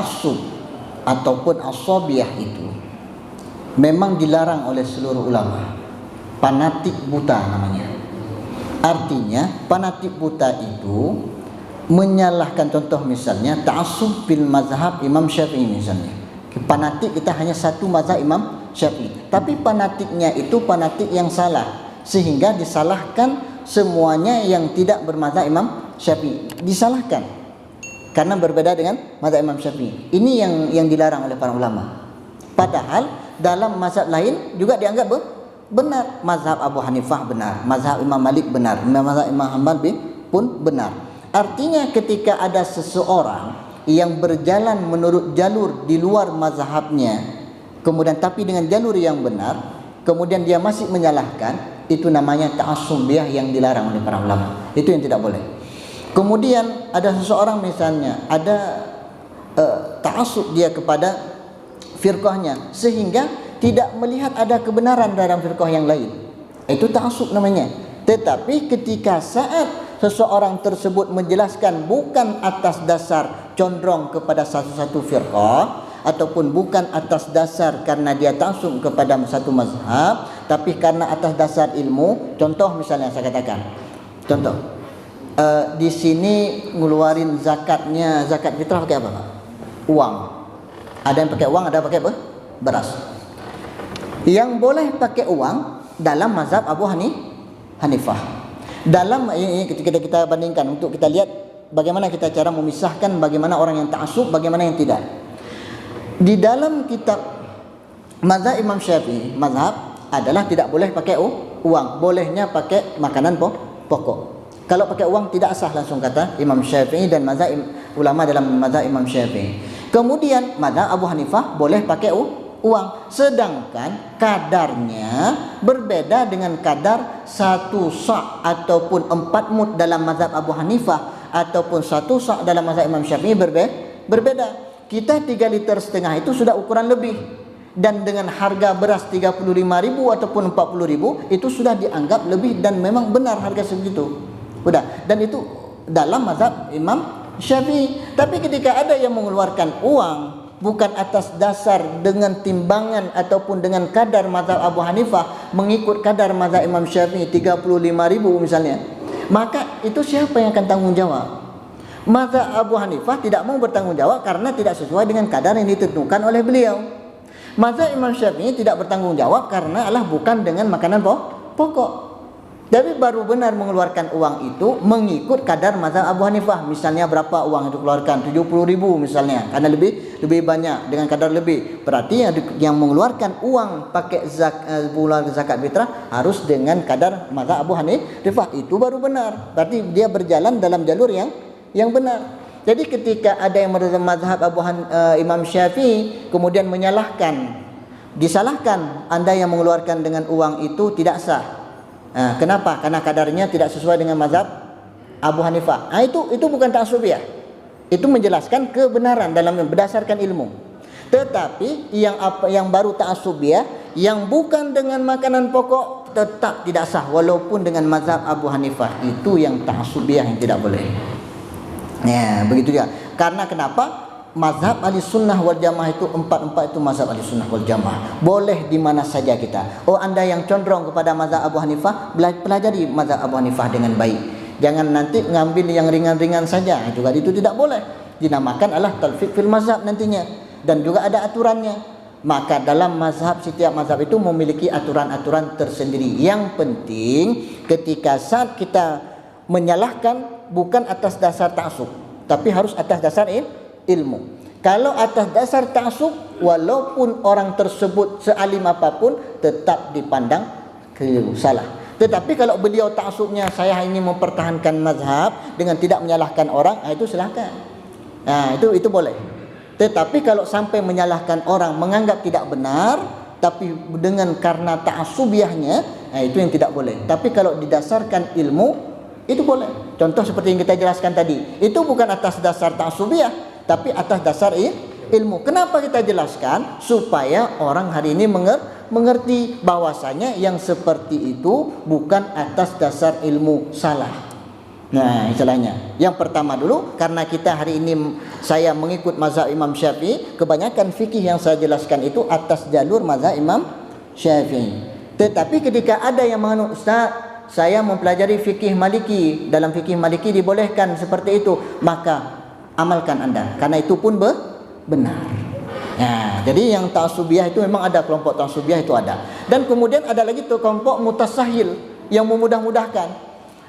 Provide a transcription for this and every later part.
ta'assub ataupun asabiyah itu memang dilarang oleh seluruh ulama. Fanatik buta namanya. Artinya fanatik buta itu menyalahkan, contoh misalnya ta'assub bil mazhab Imam Syafi'i misalnya. Fanatik kita hanya satu mazhab Imam Syafi'i, tapi fanatiknya itu fanatik yang salah, sehingga disalahkan semuanya yang tidak bermazhab Imam Syafi'i, disalahkan karena berbeda dengan mazhab Imam Syafi'i. Ini yang dilarang oleh para ulama. Padahal dalam mazhab lain juga dianggap benar. Mazhab Abu Hanifah benar, mazhab Imam Malik benar, mazhab Imam Hanbal pun benar. Artinya ketika ada seseorang yang berjalan menurut jalur di luar mazhabnya, kemudian tapi dengan jalur yang benar, kemudian dia masih menyalahkan, itu namanya ta'assubiyah yang dilarang oleh para ulama. Itu yang tidak boleh. Kemudian ada seseorang misalnya ada ta'assub dia kepada firqahnya, sehingga tidak melihat ada kebenaran dalam firqah yang lain. Itu ta'assub namanya. Tetapi ketika saat seseorang tersebut menjelaskan bukan atas dasar condong kepada satu firqah, ataupun bukan atas dasar karena dia ta'assub kepada satu mazhab, tapi karena atas dasar ilmu. Contoh misalnya saya katakan, contoh di sini ngeluarin zakatnya, zakat fitrah pakai apa Pak? Uang. Ada yang pakai uang, ada yang pakai apa? Beras. Yang boleh pakai uang dalam mazhab Abu Hanifah. Dalam ini ketika kita bandingkan untuk kita lihat bagaimana kita cara memisahkan bagaimana orang yang ta'assub, bagaimana yang tidak. Di dalam kitab mazhab Imam Syafi'i, mazhab adalah tidak boleh pakai uang, bolehnya pakai makanan pokok. Kalau pakai uang tidak sah, langsung kata Imam Syafi'i dan mazhab ulama dalam mazhab Imam Syafi'i. Kemudian mazhab Abu Hanifah boleh pakai uang, sedangkan kadarnya berbeda dengan kadar 1 sa' ataupun 4 mud dalam mazhab Abu Hanifah, ataupun 1 sa' dalam mazhab Imam Syafi'i berbeda. Kita 3,5 liter itu sudah ukuran lebih, dan dengan harga beras 35.000 ataupun 40.000 itu sudah dianggap lebih dan memang benar harga segitu. Udah, dan itu dalam mazhab Imam Syafi'i. Tapi ketika ada yang mengeluarkan uang bukan atas dasar dengan timbangan ataupun dengan kadar mazhab Abu Hanifah, mengikut kadar mazhab Imam Syafi'i 35.000 misalnya, maka itu siapa yang akan tanggung jawab? Mazhab Abu Hanifah tidak mau bertanggung jawab karena tidak sesuai dengan kadar yang ditentukan oleh beliau. Mazhab Imam Syafi'i tidak bertanggung jawab karena bukan dengan makanan pokok. Tapi baru benar mengeluarkan uang itu mengikut kadar mazhab Abu Hanifah. Misalnya berapa uang itu keluarkan? 70.000 misalnya, karena lebih banyak dengan kadar lebih. Berarti yang mengeluarkan uang pakai zakat fitrah harus dengan kadar mazhab Abu Hanifah. Itu baru benar. Berarti dia berjalan dalam jalur yang benar. Jadi ketika ada yang mazhab Imam Syafi'i kemudian disalahkan, Anda yang mengeluarkan dengan uang itu tidak sah. Kenapa? Karena kadarnya tidak sesuai dengan mazhab Abu Hanifah. Itu bukan ta'assubiyah. Itu menjelaskan kebenaran berdasarkan ilmu. Tetapi yang baru ta'assubiyah, yang bukan dengan makanan pokok, tetap tidak sah walaupun dengan mazhab Abu Hanifah. Itu yang ta'assubiyah yang tidak boleh. Ya, begitu dia. Karena kenapa? Mazhab Ahlussunnah wal Jamaah itu empat itu mazhab Ahlussunnah wal Jamaah. Boleh di mana saja kita. Anda yang condong kepada mazhab Abu Hanifah, pelajari mazhab Abu Hanifah dengan baik. Jangan nanti ngambil yang ringan-ringan saja. Itu tidak boleh. Dinamakan talfiq fil mazhab nantinya, dan juga ada aturannya. Maka dalam mazhab, setiap mazhab itu memiliki aturan-aturan tersendiri. Yang penting ketika saat kita menyalahkan bukan atas dasar ta'assub, tapi harus atas dasar ilmu. Kalau atas dasar ta'assub, walaupun orang tersebut sealim apapun, tetap dipandang keliru, salah. Tetapi kalau beliau ta'assubnya, saya ingin mempertahankan mazhab dengan tidak menyalahkan orang, itu silakan. Itu boleh. Tetapi kalau sampai menyalahkan orang, menganggap tidak benar, tapi dengan karena ta'assubiyahnya, itu yang tidak boleh. Tapi kalau didasarkan ilmu, itu boleh. Contoh seperti yang kita jelaskan tadi, itu bukan atas dasar ta'assubiyah, tapi atas dasar ilmu. Kenapa kita jelaskan? Supaya orang hari ini mengerti bahwasanya yang seperti itu bukan atas dasar ilmu, salah. Nah, istilahnya. Yang pertama dulu, karena kita hari ini saya mengikut mazhab Imam Syafi'i, kebanyakan fikih yang saya jelaskan itu atas jalur mazhab Imam Syafi'i. Tetapi ketika ada yang menganut, Ustaz, saya mempelajari fikih Maliki, dalam fikih Maliki dibolehkan seperti itu, maka amalkan Anda, karena itu pun benar. Nah, jadi yang ta'assubiyah itu memang ada, kelompok ta'assubiyah itu ada. Dan kemudian ada lagi tuh kelompok mutasahil yang memudah-mudahkan.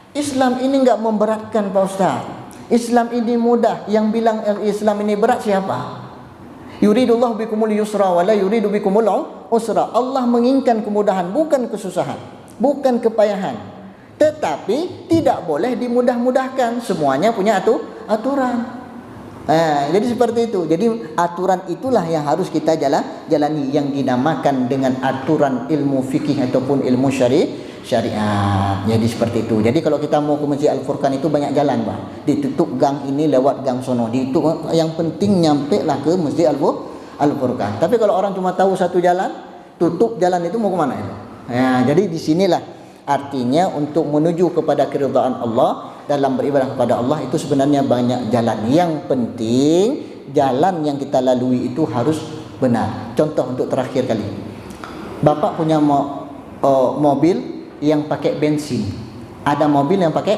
Islam ini enggak memberatkan Pak Ustaz. Islam ini mudah. Yang bilang Islam ini berat siapa? Yuridullahu bikumul yusra wa la yuridu bikumul usra. Allah menginginkan kemudahan, bukan kesusahan, bukan kepayahan. Tetapi tidak boleh dimudah-mudahkan. Semuanya punya aturan. Jadi seperti itu. Jadi aturan itulah yang harus kita jalani, yang dinamakan dengan aturan ilmu fikih ataupun ilmu syariat. Jadi seperti itu. Jadi kalau kita mau ke Masjid Al-Furqan itu banyak jalan, Pak. Ditutup gang ini lewat gang sono. Yang penting nyampe lah ke Masjid Al-Furqan. Tapi kalau orang cuma tahu satu jalan, tutup jalan itu mau ke mana itu? Jadi di sinilah artinya untuk menuju kepada keridhaan Allah dalam beribadah kepada Allah itu sebenarnya banyak jalan. Yang penting jalan yang kita lalui itu harus benar. Contoh untuk terakhir kali. Bapak punya mobil yang pakai bensin, ada mobil yang pakai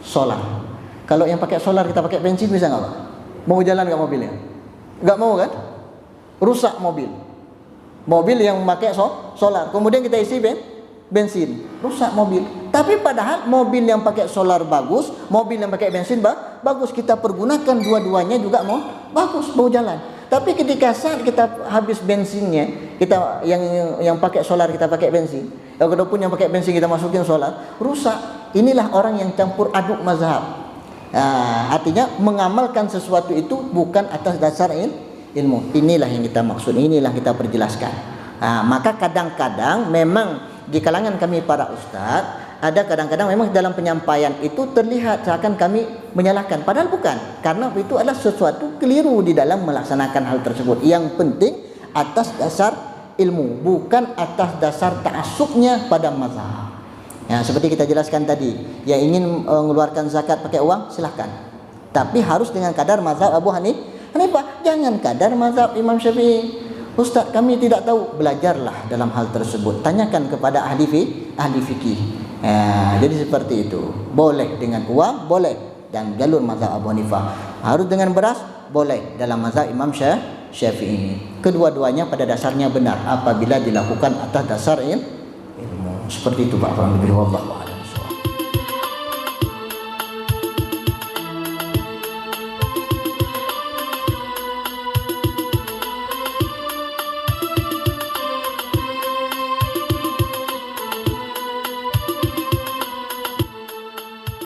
solar. Kalau yang pakai solar kita pakai bensin bisa nggak Pak? Mau jalan nggak mobilnya? Nggak mau kan? Rusak mobil. Mobil yang pakai solar, kemudian kita isi bensin, rusak mobil. Tapi padahal mobil yang pakai solar bagus, mobil yang pakai bensin bagus, kita pergunakan dua-duanya juga mau bagus, mau jalan. Tapi ketika saat kita habis bensinnya, kita yang pakai solar kita pakai bensin, ataupun yang pakai bensin kita masukin solar, rusak. Inilah orang yang campur aduk mazhab. Artinya mengamalkan sesuatu itu bukan atas dasar ilmu. Inilah yang kita maksud, inilah kita perjelaskan. Maka kadang-kadang memang di kalangan kami para ustaz, ada kadang-kadang memang dalam penyampaian itu terlihat seakan kami menyalahkan, padahal bukan, karena itu adalah sesuatu keliru di dalam melaksanakan hal tersebut. Yang penting atas dasar ilmu, bukan atas dasar ta'assubnya pada mazhab. Seperti kita jelaskan tadi, yang ingin mengeluarkan zakat pakai uang silahkan, tapi harus dengan kadar mazhab Abu Hanifah, jangan kadar mazhab Imam Syafi'i. Ustaz, kami tidak tahu, belajarlah dalam hal tersebut, tanyakan kepada ahli fikih. Jadi seperti itu. Boleh dengan uang, boleh, dan jalur mazhab Abu Hanifah. Harus dengan beras, boleh dalam mazhab Imam Syafi'i. Kedua-duanya pada dasarnya benar apabila dilakukan atas dasar ilmu. Seperti itu Pak. Alhamdulillah.